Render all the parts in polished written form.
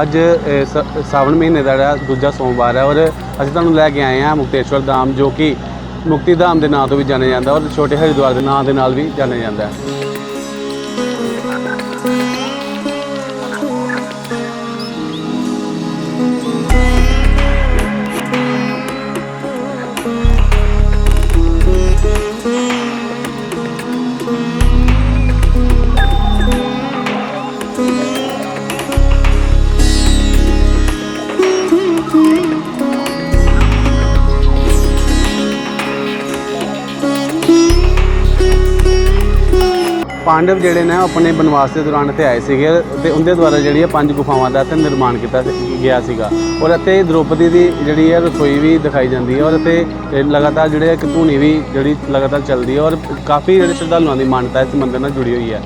ਅੱਜ ਸਾਵਣ ਮਹੀਨੇ ਦਾ ਜਿਹੜਾ ਦੂਜਾ ਸੋਮਵਾਰ ਹੈ ਔਰ ਅਸੀਂ ਤੁਹਾਨੂੰ ਲੈ ਕੇ ਆਏ ਹਾਂ ਮੁਕਤੇਸ਼ਵਰ ਧਾਮ, ਜੋ ਕਿ ਮੁਕਤੀ ਧਾਮ ਦੇ ਨਾਂ ਤੋਂ ਵੀ ਜਾਣਿਆ ਜਾਂਦਾ ਔਰ ਛੋਟੇ ਹਰਿਦੁਆਰ ਦੇ ਨਾਂ ਦੇ ਨਾਲ ਵੀ ਜਾਣਿਆ ਜਾਂਦਾ ਹੈ। पांडव ਜਿਹੜੇ ਨੇ ਆਪਣੇ ਬਨਵਾਸ ਦੇ ਦੌਰਾਨ ਇੱਥੇ ਆਏ ਸੀਗੇ ਤੇ ਉਹਦੇ ਦੁਆਰਾ ਜਿਹੜੀਆਂ 5 ਗੁਫਾਵਾਂ ਦਾ ਇੱਥੇ ਨਿਰਮਾਣ ਕੀਤਾ ਗਿਆ ਸੀਗਾ ਔਰ ਇੱਥੇ ਦ੍ਰੋਪਦੀ ਦੀ ਜਿਹੜੀ ਹੈ ਰਸੋਈ ਵੀ ਦਿਖਾਈ ਜਾਂਦੀ ਹੈ ਔਰ ਇੱਥੇ ਲਗਾਤਾਰ ਜਿਹੜੇ ਇੱਕ ਧੂਣੀ ਵੀ ਜਿਹੜੀ ਲਗਾਤਾਰ ਚੱਲਦੀ ਹੈ ਔਰ ਕਾਫੀ ਜਿਹੜੇ ਸ਼ਰਧਾਲੂਆਂ ਦੀ ਮਾਨਤਾ ਇਸ ਮੰਦਿਰ ਨਾਲ ਜੁੜੀ ਹੋਈ ਹੈ।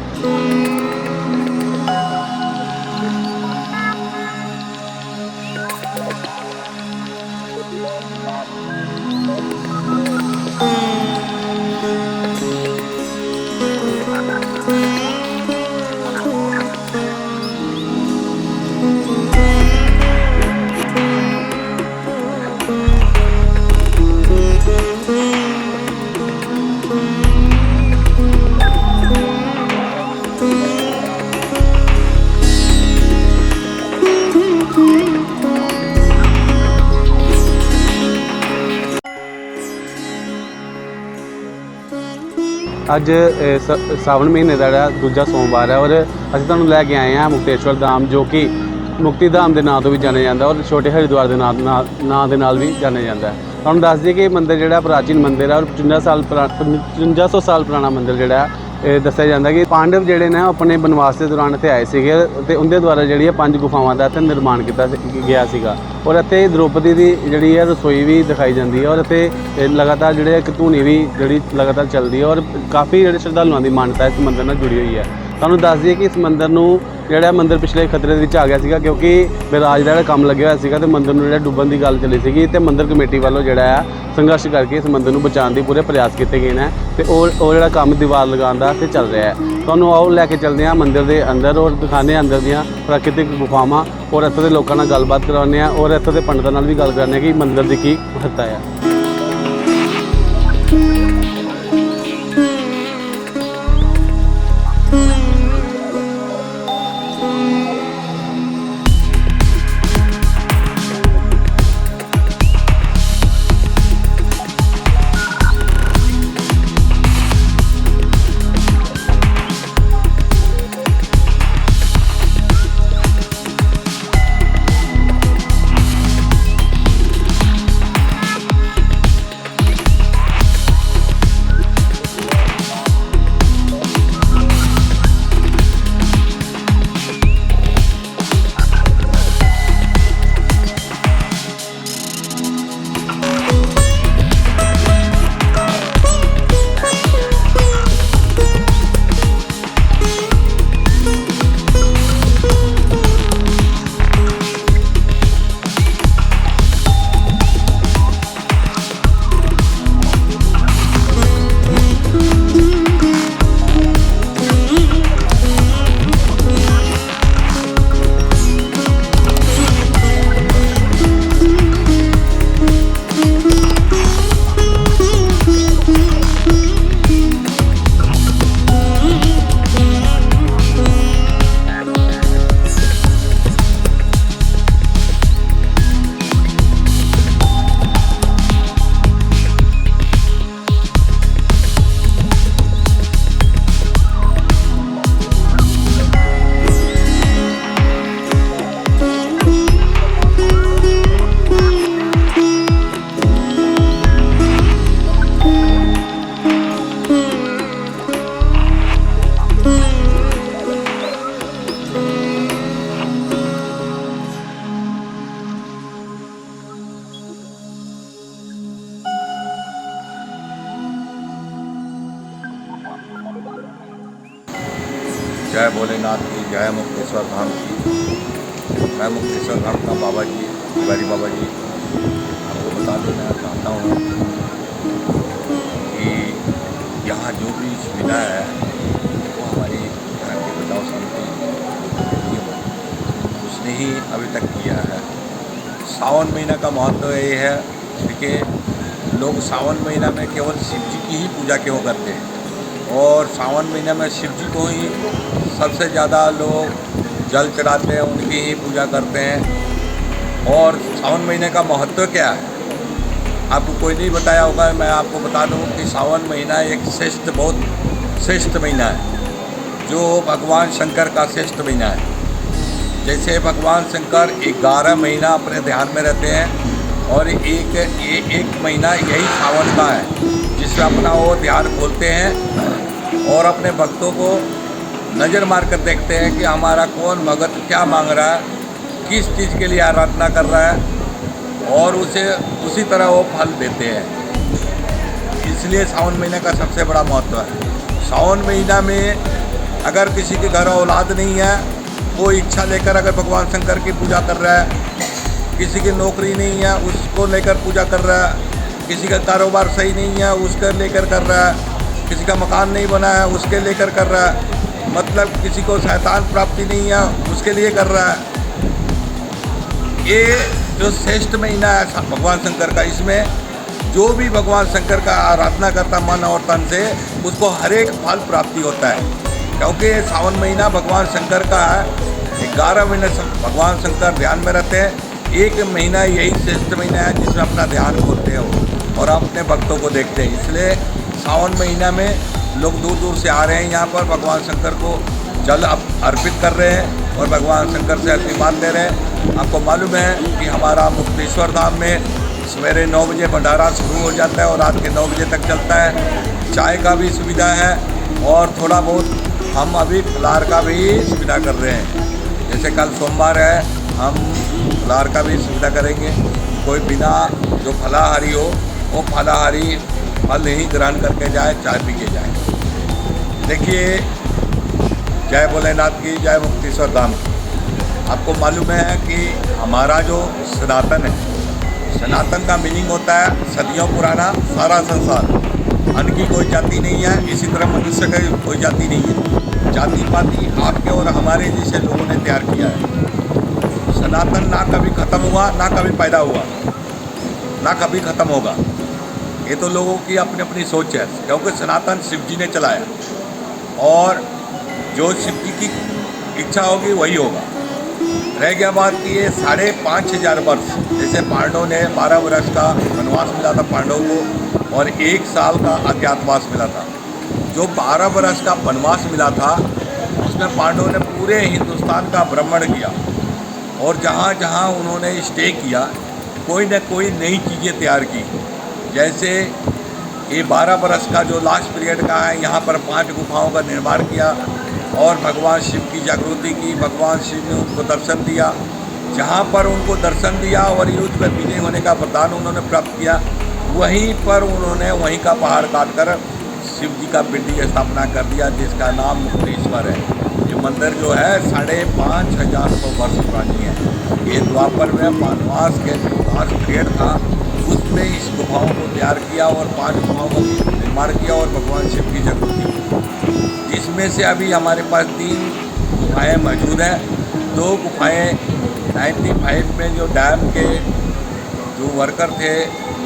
ਅੱਜ ਸਾਵਣ ਮਹੀਨੇ ਦਾ ਜਿਹੜਾ ਦੂਜਾ ਸੋਮਵਾਰ ਹੈ ਔਰ ਅਸੀਂ ਤੁਹਾਨੂੰ ਲੈ ਕੇ ਆਏ ਹਾਂ ਮੁਕਤੇਸ਼ਵਰ ਧਾਮ, ਜੋ ਕਿ ਮੁਕਤੀ ਧਾਮ ਦੇ ਨਾਂ ਤੋਂ ਵੀ ਜਾਣਿਆ ਜਾਂਦਾ ਔਰ ਛੋਟੇ ਹਰਿਦੁਆਰ ਦੇ ਨਾਂ ਦੇ ਨਾਲ ਵੀ ਜਾਣਿਆ ਜਾਂਦਾ ਹੈ। ਤੁਹਾਨੂੰ ਦੱਸ ਦਈਏ ਕਿ ਇਹ ਮੰਦਿਰ ਜਿਹੜਾ ਪ੍ਰਾਚੀਨ ਮੰਦਿਰ ਹੈ ਔਰ 5500 ਸਾਲ ਪੁਰਾਣਾ ਮੰਦਿਰ ਜਿਹੜਾ ਇਹ ਦੱਸਿਆ ਜਾਂਦਾ ਕਿ ਪਾਂਡਵ ਜਿਹੜੇ ਨੇ ਆਪਣੇ ਬਨਵਾਸ ਦੇ ਦੌਰਾਨ ਇੱਥੇ ਆਏ ਸੀਗੇ ਤੇ ਉਹਦੇ ਦੁਆਰਾ ਜਿਹੜੀਆਂ 5 ਗੁਫਾਵਾਂ ਦਾ ਇੱਥੇ ਨਿਰਮਾਣ ਕੀਤਾ ਗਿਆ ਸੀਗਾ ਔਰ ਇੱਥੇ ਦ੍ਰੋਪਦੀ ਦੀ ਜਿਹੜੀ ਹੈ ਰਸੋਈ ਵੀ ਦਿਖਾਈ ਜਾਂਦੀ ਹੈ ਔਰ ਇੱਥੇ ਲਗਾਤਾਰ ਜਿਹੜੇ ਇੱਕ ਧੂਣੀ ਵੀ ਜਿਹੜੀ ਲਗਾਤਾਰ ਚੱਲਦੀ ਹੈ ਔਰ ਕਾਫੀ ਜਿਹੜੇ ਸ਼ਰਧਾਲੂਆਂ ਦੀ ਮਾਨਤਾ ਇਸ ਮੰਦਿਰ ਨਾਲ ਜੁੜੀ ਹੋਈ ਹੈ। ਤੁਹਾਨੂੰ ਦੱਸ ਦਈਏ ਕਿ ਇਸ ਮੰਦਿਰ ਨੂੰ ਜਿਹੜਾ ਮੰਦਿਰ ਪਿਛਲੇ ਖਤਰੇ ਦੇ ਵਿੱਚ ਆ ਗਿਆ ਸੀਗਾ ਕਿਉਂਕਿ ਵਿਰਾਜ ਦਾ ਜਿਹੜਾ ਕੰਮ ਲੱਗਿਆ ਹੋਇਆ ਸੀਗਾ ਤੇ ਮੰਦਿਰ ਨੂੰ ਜਿਹੜਾ ਡੁੱਬਣ ਦੀ ਗੱਲ ਚੱਲੀ ਸੀਗੀ ਤੇ ਮੰਦਿਰ ਕਮੇਟੀ ਵੱਲੋਂ ਜਿਹੜਾ ਆ ਸੰਘਰਸ਼ ਕਰਕੇ ਇਸ ਮੰਦਿਰ ਨੂੰ ਬਚਾਉਣ ਦੀ ਪੂਰੇ ਪ੍ਰਯਾਸ ਕੀਤੇ ਗਏ ਨੇ ਤੇ ਉਹ ਜਿਹੜਾ ਕੰਮ ਦੀਵਾਰ ਲਗਾਉਣ ਦਾ ਤੇ ਚੱਲ ਰਿਹਾ ਹੈ। ਤੁਹਾਨੂੰ ਆਓ ਲੈ ਕੇ ਚੱਲਦੇ ਹਾਂ ਮੰਦਿਰ ਦੇ ਅੰਦਰ ਔਰ ਦਿਖਾਉਂਦੇ ਹਾਂ ਅੰਦਰ ਦੀਆਂ ਪ੍ਰਾਕ੍ਰਿਤਿਕ ਗੁਫਾਵਾਂ ਔਰ ਇੱਥੋਂ ਦੇ ਲੋਕਾਂ ਨਾਲ ਗੱਲਬਾਤ ਕਰਾਉਂਦੇ ਹਾਂ ਔਰ ਇੱਥੋਂ ਦੇ ਪੰਡਤਾਂ ਨਾਲ ਵੀ ਗੱਲ ਕਰਦੇ ਹਾਂ ਕਿ ਮੰਦਿਰ ਦੀ ਕੀ ਮਹੱਤਤਾ ਹੈ। जय भोलेनाथ की, जय मुक्तेश्वर धाम की। मैं मुक्तेश्वर धाम का बाबा जी, तिवारी बाबा जी आपको बता देना चाहता हूँ कि यहाँ जो भी सुविधा है वो हमारी यहाँ के बचाव समिति उसने ही अभी तक किया है। सावन महीना का महत्व ये है, देखिए लोग सावन महीना में केवल शिव जी की ही पूजा क्यों करते हैं, और सावन महीना में शिव जी को ही सबसे ज़्यादा लोग जल चढ़ाते हैं, उनकी ही पूजा करते हैं। और सावन महीने का महत्व क्या है आपको कोई नहीं बताया होगा, मैं आपको बता दूं कि सावन महीना एक बहुत श्रेष्ठ महीना है, जो भगवान शंकर का श्रेष्ठ महीना है। जैसे भगवान शंकर 11 महीना अपने ध्यान में रहते हैं, और एक महीना यही सावन का है जिसमें अपना वो ध्यान खोलते हैं और अपने भक्तों को नज़र मार कर देखते हैं कि हमारा कौन भगत क्या मांग रहा है, किस चीज़ के लिए आराधना कर रहा है, और उसे उसी तरह वो फल देते हैं। इसलिए सावन महीने का सबसे बड़ा महत्व है। सावन महीना में अगर किसी के घर औलाद नहीं है, वो इच्छा लेकर अगर भगवान शंकर की पूजा कर रहा है, किसी की नौकरी नहीं है उसको लेकर पूजा कर रहा है, किसी का कारोबार सही नहीं है उसके लेकर कर रहा है, किसी का मकान नहीं बना है उसके लेकर कर रहा है, मतलब किसी को शैतान प्राप्ति नहीं है उसके लिए कर रहा है। ये जो श्रेष्ठ महीना है भगवान शंकर का, इसमें जो भी भगवान शंकर का आराधना करता मन और तन से, उसको हर एक फल प्राप्ति होता है। क्योंकि सावन महीना भगवान शंकर का है, 11 महीने भगवान शंकर ध्यान में रहते हैं, एक महीना यही श्रेष्ठ महीना है जिसमें अपना ध्यान खोलते हो और अपने भक्तों को देखते हैं। इसलिए सावन महीना में लोग दूर दूर से आ रहे हैं यहाँ पर, भगवान शंकर को जल अर्पित कर रहे हैं और भगवान शंकर से आशीर्वाद ले रहे हैं। आपको मालूम है कि हमारा मुक्तेश्वर धाम में सवेरे 9 बजे भंडारा शुरू हो जाता है और रात के 9 बजे तक चलता है। चाय का भी सुविधा है और थोड़ा बहुत हम अभी फलाहार का भी सुविधा कर रहे हैं। जैसे कल सोमवार है, हम फलाहार का भी सुविधा करेंगे। कोई बिना जो फलाहारी हो वो फलाहारी फल ही ग्रहण करके जाए, चाय पी के जाए। देखिए, जय भोलेनाथ की, जय मुक्तेश्वर धाम की। आपको मालूम है कि हमारा जो सनातन है, सनातन का मीनिंग होता है सदियों पुराना सारा संसार। अन्न की कोई जाति नहीं है, इसी तरह मनुष्य की कोई जाति नहीं है। जाति पाति आपके और हमारे जैसे लोगों ने तैयार किया है। सनातन ना कभी ख़त्म हुआ, ना कभी पैदा हुआ, ना कभी ख़त्म होगा। ये तो लोगों की अपनी अपनी सोच है, क्योंकि सनातन शिव जी ने चलाया और जो शिव जी की इच्छा होगी वही होगा। रह गया बात कि ये 5,500 वर्ष, जैसे पांडवों ने 12 वर्ष का वनवास मिला था पांडवों को, और 1 साल का अज्ञातवास मिला था। जो 12 वर्ष का वनवास मिला था उसमें पांडवों ने पूरे हिंदुस्तान का भ्रमण किया, और जहाँ जहाँ उन्होंने स्टे किया कोई न कोई नई चीज़ें तैयार की। जैसे ये 12 वर्ष का जो लास्ट पीरियड का है, यहाँ पर 5 गुफाओं का निर्माण किया और भगवान शिव की जागृति की। भगवान शिव ने उनको दर्शन दिया, जहाँ पर उनको दर्शन दिया और युद्ध में विजय होने का वरदान उन्होंने प्राप्त किया, वहीं पर उन्होंने वहीं का पहाड़ काटकर शिव जी का पिंडी की स्थापना कर दिया, जिसका नाम मुक्तेश्वर है। ये मंदिर जो है 5,500 वर्ष पुरानी है। ये द्वापर में वनवास के लास्ट पीरियड था, उसमें इस गुफाओं को तैयार किया और 5 गुफाओं का निर्माण किया और भगवान शिव की जागृति की। इसमें से अभी हमारे पास 3 गुफाएँ मौजूद हैं। 2 गुफाएँ 95 में जो डैम के जो वर्कर थे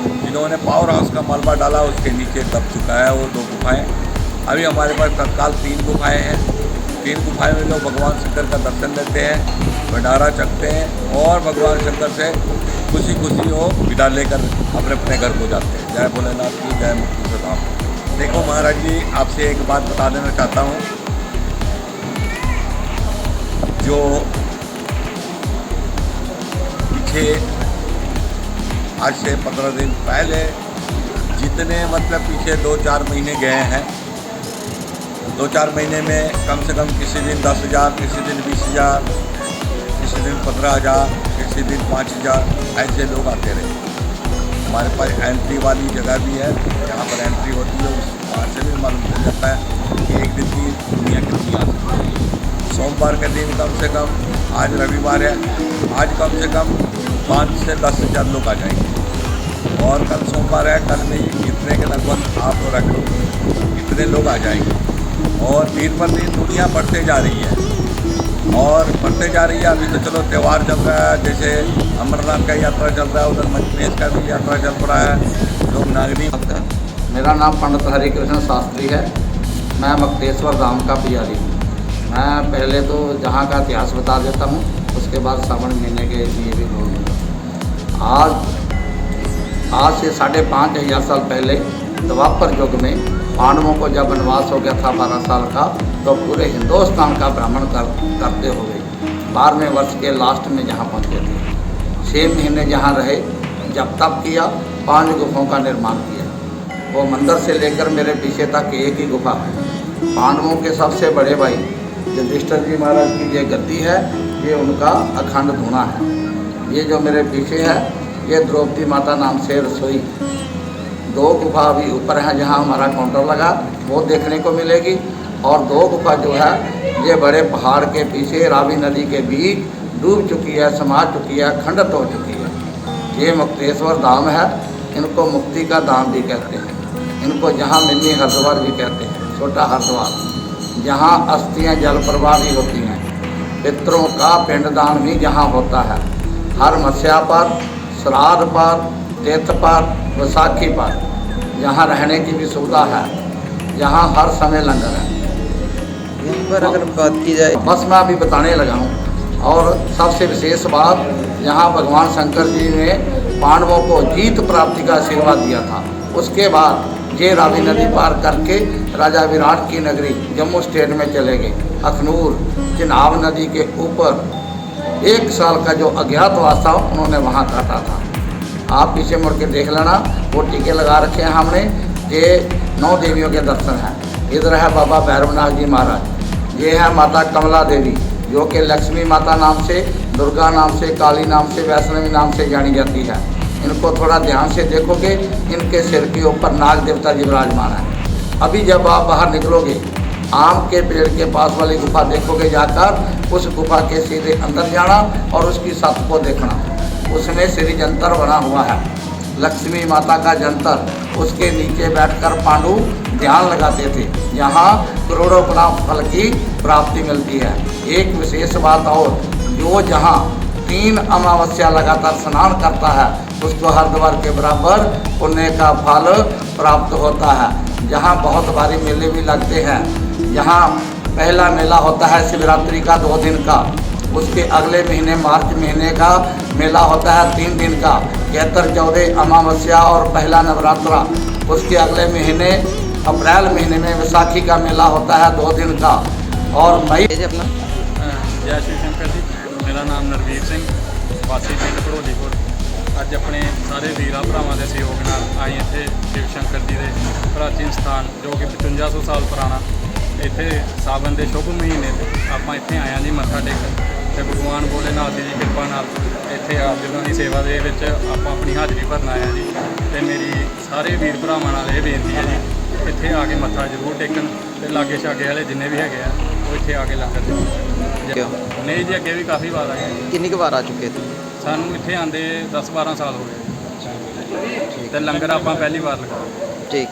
जिन्होंने पावर हाउस का मलबा डाला, उसके नीचे दब चुका है वो 2 गुफाएँ। अभी हमारे पास तत्काल 3 गुफाएँ हैं। 3 गुफाएँ में लोग भगवान शंकर का दर्शन लेते हैं, भंडारा चखते हैं और भगवान शंकर से खुशी खुशी वो विदा लेकर अपने अपने घर को जाते हैं। जय भोलेनाथ की, जय मुक्तेश्वर धाम। देखो महाराज जी, आपसे एक बात बता देना चाहता हूँ। जो पीछे आज से 15 दिन पहले जितने मतलब पीछे 2-4 महीने गए हैं, 2-4 महीने में कम से कम किसी दिन 10,000, किसी दिन 20,000, किसी दिन 15,000, किसी दिन 5,000 ऐसे लोग आते रहे। हमारे पास एंट्री वाली जगह भी है, जहाँ पर एंट्री होती है, वहाँ से भी मालूम चल जाता है कि एक दिन की दुनिया कितनी आ सकती है। सोमवार के दिन कम से कम, आज रविवार है, आज कम से कम 5 से 10,000 लोग आ जाएंगे। और कल सोमवार है, कल में इतने के लगभग आप रख लो, इतने लोग आ जाएंगे। और दिन पर दिन दुनिया बढ़ते जा रही है। और बढ़ते जा रही है। अभी तो चलो त्यौहार चल रहा है, जैसे अमरनाथ का यात्रा चल रहा है, उधर मध्यप्रदेश का भी यात्रा चल रहा है। लोग नागरिक मेरा नाम पंडित हरिकृष्ण शास्त्री है। मैं मुक्तेश्वर धाम का पुजारी हूँ। मैं पहले तो जहाँ का इतिहास बता देता हूँ, उसके बाद सावन महीने के लिए भी बोलूँगा। आज से 5,500 साल पहले द्वापर युग में पांडवों को जब वनवास हो गया था 12 साल का, तो पूरे हिंदुस्तान का भ्रमण करते हुए 12वें वर्ष के लास्ट में जहाँ पहुँचे थे। 6 महीने जहाँ रहे, जब तप किया, 5 गुफाओं का निर्माण किया। वो मंदिर से लेकर मेरे पीछे तक एक ही गुफा है। पांडवों के सबसे बड़े भाई युधिष्ठिर जी महाराज की ये गद्दी है, ये उनका अखंड धूना है। ये जो मेरे पीछे है, ये द्रौपदी माता नाम से रसोई। 2 गुफा अभी ऊपर हैं जहाँ हमारा काउंटर लगा, वो देखने को मिलेगी। और 2 गुफा जो है, ये बड़े पहाड़ के पीछे रावी नदी के बीच डूब चुकी है, समा चुकी है, खंडित हो चुकी है। ये मुक्तेश्वर धाम है। इनको मुक्ति का धाम भी कहते हैं। इनको जहाँ मिनी हरिद्वार भी कहते हैं, छोटा हरिद्वार, जहाँ अस्थियाँ जल प्रवाह भी होती हैं। पितरों का पिंडदान भी जहाँ होता है। हर मत्स्या पर, श्राद्ध पर, तीर्थ पर, वैसाखी पर, यहाँ रहने की भी सुविधा है। यहाँ हर समय लंगर है। यहाँ पर अगर बात की जाए, बस मैं अभी बताने लगा हूँ। और सबसे विशेष बात, यहाँ भगवान शंकर जी ने पांडवों को जीत प्राप्ति का आशीर्वाद दिया था। उसके बाद ये रावी नदी पार करके राजा विराट की नगरी जम्मू स्टेट में चले गए। अखनूर चिनाब नदी के ऊपर 1 साल का जो अज्ञातवास था, उन्होंने वहाँ काटा था। आप पीछे मुड़ के देख लेना, वो टीके लगा रखे हैं हमने। ये 9 देवियों के दर्शन हैं। इधर है बाबा भैरवनाथ जी महाराज। ये है माता कमला देवी, जो कि लक्ष्मी माता नाम से, दुर्गा नाम से, काली नाम से, वैष्णवी नाम से जानी जाती है। इनको थोड़ा ध्यान से देखोगे, इनके सिर के ऊपर नाग देवता जी विराजमान है। अभी जब आप बाहर निकलोगे, आम के पेड़ के पास वाली गुफा देखोगे जाकर, उस गुफा के सीधे अंदर जाना और उसकी छत को देखना। उसमें श्री जंतर बना हुआ है, लक्ष्मी माता का जंतर। उसके नीचे बैठकर पांडु ध्यान लगाते थे। यहाँ करोड़ों गुना फल की प्राप्ति मिलती है। एक विशेष बात और, जो जहाँ 3 अमावस्या लगातार स्नान करता है, उसको हरिद्वार के बराबर पुण्य का फल प्राप्त होता है। जहाँ बहुत भारी मेले भी लगते हैं। यहाँ पहला मेला होता है शिवरात्रि का 2 दिन का। उसके अगले महीने मार्च महीने का मेला होता है 3 दिन का, 14 अमावस्या और पहला नवरात्रा। उसके अगले महीने अप्रैल महीने में वैसाखी का मेला होता है 2 दिन का। और मई अपना जय श्री शंकर जी। मेरा नाम नरवीर सिंह, वासी पिंड भड़ोलीपुर। ਅੱਜ ਆਪਣੇ ਸਾਰੇ ਵੀਰਾਂ ਭਰਾਵਾਂ ਦੇ ਸਹਿਯੋਗ ਨਾਲ ਆਏ ਇੱਥੇ ਸ਼ਿਵ ਸ਼ੰਕਰ ਜੀ ਦੇ ਪ੍ਰਾਚੀਨ ਸਥਾਨ, ਜੋ ਕਿ 5500 ਸਾਲ ਪੁਰਾਣਾ। ਇੱਥੇ ਸਾਵਨ ਦੇ ਸ਼ੁਭ ਮਹੀਨੇ ਤੇ ਆਪਾਂ ਇੱਥੇ ਆਏ ਹਾਂ ਜੀ ਮੱਥਾ ਟੇਕਣ, ਤੇ ਭਗਵਾਨ ਭੋਲੇਨਾਥ ਦੀ ਕਿਰਪਾ ਨਾਲ ਇੱਥੇ ਆਪ ਜੀ ਦੀ ਸੇਵਾ ਦੇ ਵਿੱਚ ਆਪਾਂ ਆਪਣੀ ਹਾਜ਼ਰੀ ਭਰਨ ਆਏ ਹਾਂ ਜੀ। ਤੇ ਮੇਰੀ ਸਾਰੇ ਵੀਰ ਭਰਾਵਾਂ ਨਾਲ ਇਹ ਬੇਨਤੀ ਹੈ ਜੀ, ਇੱਥੇ ਆ ਕੇ ਮੱਥਾ ਜ਼ਰੂਰ ਟੇਕਣ, ਤੇ ਲਾਗੇ ਛਾਗੇ ਵਾਲੇ ਜਿੰਨੇ ਵੀ ਹੈਗੇ ਆ, ਉਹ ਇੱਥੇ ਆ ਕੇ ਲੰਗਰ ਜ਼ਰੂਰ। ਨਹੀਂ ਜੀ, ਅੱਗੇ ਵੀ ਕਾਫੀ ਵਾਰ ਆਏ। कितनी की बार आ चुके थे? ਸਾਨੂੰ ਇੱਥੇ ਆਂਦੇ 10-12 ਸਾਲ ਹੋ ਗਏ, ਤੇ ਲੰਗਰ ਆਪਾਂ ਪਹਿਲੀ ਵਾਰ ਲਗਾਇਆ। ठीक।